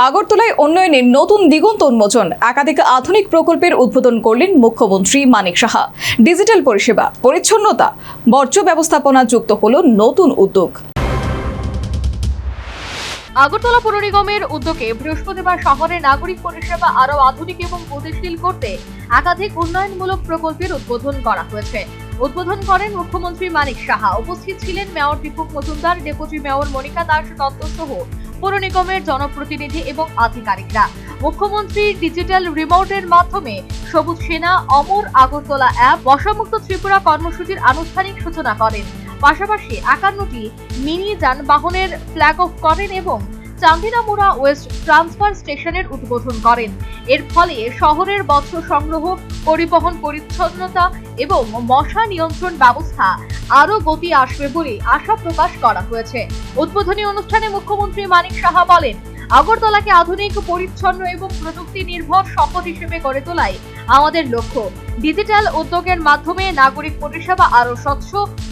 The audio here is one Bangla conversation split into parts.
আগরতলায় উন্নয়নের নতুন দিগন্ত উন্মোচন, একাধিক আধুনিক প্রকল্পের উদ্বোধন করলেন মুখ্যমন্ত্রী মানিক সাহা। ডিজিটাল পরিষেবা, পরিচ্ছন্নতা, বর্জ্য ব্যবস্থাপনা যুক্ত হলো নতুন উদ্যোগ। আগরতলা পৌর নিগমের উদ্যোগে বৃহস্পতিবার শহরে নাগরিক পরিষেবা আরও আধুনিক এবং গতিশীল করতে একাধিক উন্নয়নমূলক প্রকল্পের উদ্বোধন করা হয়েছে। উদ্বোধন করেন মুখ্যমন্ত্রী মানিক সাহা। উপস্থিত ছিলেন mayor Dipak Majumdar, deputy mayor Monika Das Dutta সহ পৌর নিগমের জনপ্রতিনিধি এবং আধিকারিকরা। মুখ্যমন্ত্রী ডিজিটাল রিমোটের মাধ্যমে সবুজ সেনা, অমর আগরতলা অ্যাপ, বর্ষামুক্ত ত্রিপুরা কর্মসূচির আনুষ্ঠানিক সূচনা করেন। পাশাপাশি 51টি মিনি যানবাহনের ফ্ল্যাগ অফ করেন এবং চান্দিনামুড়া ওয়েস্ট ট্রান্সফার স্টেশনের উদ্বোধন করেন। এর ফলে শহরের বর্জ্য সংগ্রহ, পরিবহন, পরিচ্ছন্নতা এবং মশা নিয়ন্ত্রণ ব্যবস্থা আরও গতি আসবে বলে আশা প্রকাশ করা হয়েছে। উদ্বোধনী অনুষ্ঠানে মুখ্যমন্ত্রী মানিক সাহা বলেন, আগরতলাকে আধুনিক, পরিচ্ছন্ন এবং প্রযুক্তি নির্ভর শহর হিসেবে গড়ে তোলাই আমাদের লক্ষ্য। ডিজিটাল উদ্যোগের মাধ্যমে নাগরিক পরিষেবা আরও স্বচ্ছ,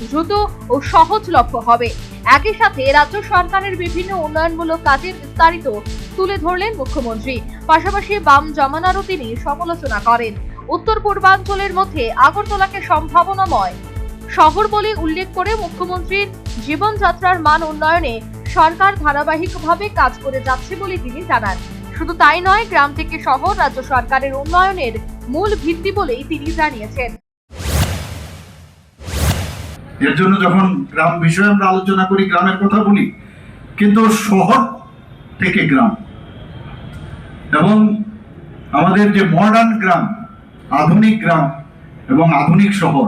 দ্রুত ও সহজলভ্য হবে। একই সাথে রাজ্য সরকারের বিভিন্ন উন্নয়নমূলক কাজের বিস্তারিত তুলে ধরলেন মুখ্যমন্ত্রী। পাশাপাশি বাম জমানারও তিনি সমালোচনা করেন। উত্তর পূর্বাঞ্চলের মধ্যে আগরতলাকে সম্ভাবনাময় শহর বলে উল্লেখ করে মুখ্যমন্ত্রীর জীবনযাত্রার মান উন্নয়নে সরকার ধারাবাহিকভাবে কাজ করে যাচ্ছে বলে তিনি জানান। শুধু তাই নয়, গ্রাম থেকে শহর রাজ্য সরকারের উন্নয়নের মূল ভিত্তি বলেই তিনি জানিয়েছেন। এর জন্য যখন গ্রাম বিষয়ে আমরা আলোচনা করি, গ্রামের কথা বলি, কিন্তু শহর থেকে গ্রাম এবং আমাদের যে মডার্ন গ্রাম, আধুনিক গ্রাম এবং আধুনিক শহর,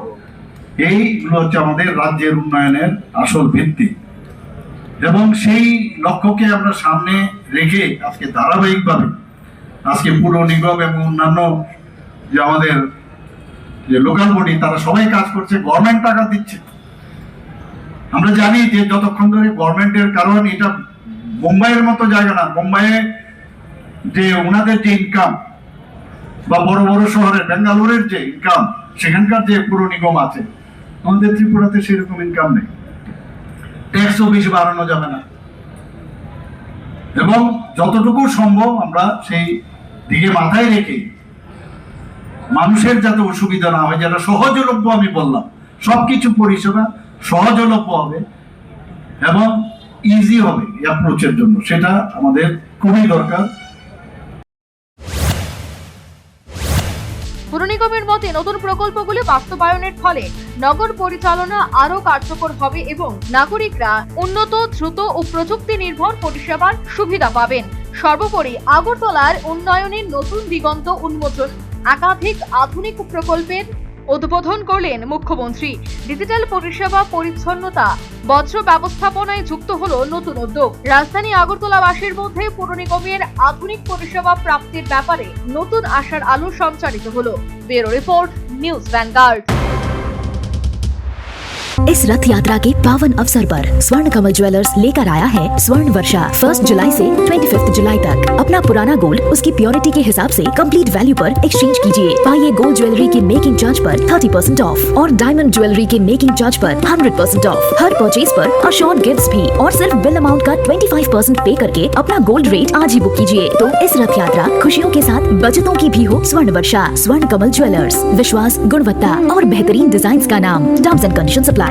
এইগুলো হচ্ছে আমাদের রাজ্যের উন্নয়নের আসল ভিত্তি। এবং সেই লক্ষ্যকে আমরা সামনে রেখে আজকে ধারাবাহিকভাবে আজকে পুর নিগম এবং অন্যান্য যে আমাদের যে লোকাল বডি, তারা সবাই কাজ করছে, গভর্নমেন্ট টাকা দিচ্ছে। আমরা জানি যে যতক্ষণ ধরে গভর্নমেন্টের, কারণ এটা মুম্বাইয়ের মতো জায়গা না। মুম্বাইয়ে যে ওনাদের যে ইনকাম বা বড় বড় শহরের বেঙ্গালুরের যে ইনকাম, সেখানকার যে পুর নিগম আছে, আমাদের ত্রিপুরাতে সেরকম ইনকাম নেই। ট্যাক্সও বেশি বাড়ানো যাবে না এবং যতটুকু সম্ভব আমরা সেই দিকে মাথায় রেখে মানুষের যাতে অসুবিধা না হয়, যেটা সহজলভ্য, আমি বললাম সবকিছু পরিষেবা সহজলভ্য হবে এবং ইজি হবে অ্যাপ্রোচের জন্য, সেটা আমাদের খুবই দরকার। পৌর নিগমের মতে নতুন প্রকল্পগুলি বাস্তবায়নের ফলে নগর পরিচালনা আরও কার্যকর হবে এবং নাগরিকরা উন্নত, দ্রুত ও প্রযুক্তি নির্ভর পরিষেবার সুবিধা পাবেন। সর্বোপরি আগরতলার উন্নয়নের নতুন দিগন্ত উন্মোচন, একাধিক আধুনিক প্রকল্পের উদ্বোধন করলেন মুখ্যমন্ত্রী। ডিজিটাল পরিষেবা, পরিচ্ছন্নতা, বর্জ্য ব্যবস্থাপনায় যুক্ত হলো নতুন উদ্যোগ। রাজধানী আগরতলাবাসীর মধ্যে পৌর নিগমের আধুনিক পরিষেবা প্রাপ্তির ব্যাপারে নতুন আশার আলো সঞ্চারিত হলো। Bureau report, news vanguard. इस रथ यात्रा के पावन अवसर पर स्वर्ण कमल ज्वेलर्स लेकर आया है स्वर्ण वर्षा। 1 जुलाई से 25 जुलाई तक अपना पुराना गोल्ड उसकी प्योरिटी के हिसाब से कंप्लीट वैल्यू पर एक्सचेंज कीजिए। पाइए गोल्ड ज्वेलरी के मेकिंग चार्ज पर 30% ऑफ और डायमंड ज्वेलरी के मेकिंग चार्ज पर 100% ऑफ। हर परचेज पर अशोर्ड गिफ्ट्स भी, और सिर्फ बिल अमाउंट का 25% पे करके अपना गोल्ड रेट आज ही बुक कीजिए। तो इस रथ यात्रा खुशियों के साथ बचतों की भी हो। स्वर्ण वर्षा, स्वर्ण कमल ज्वेलर्स, विश्वास, गुणवत्ता और बेहतरीन डिजाइन का नाम। Terms and conditions apply.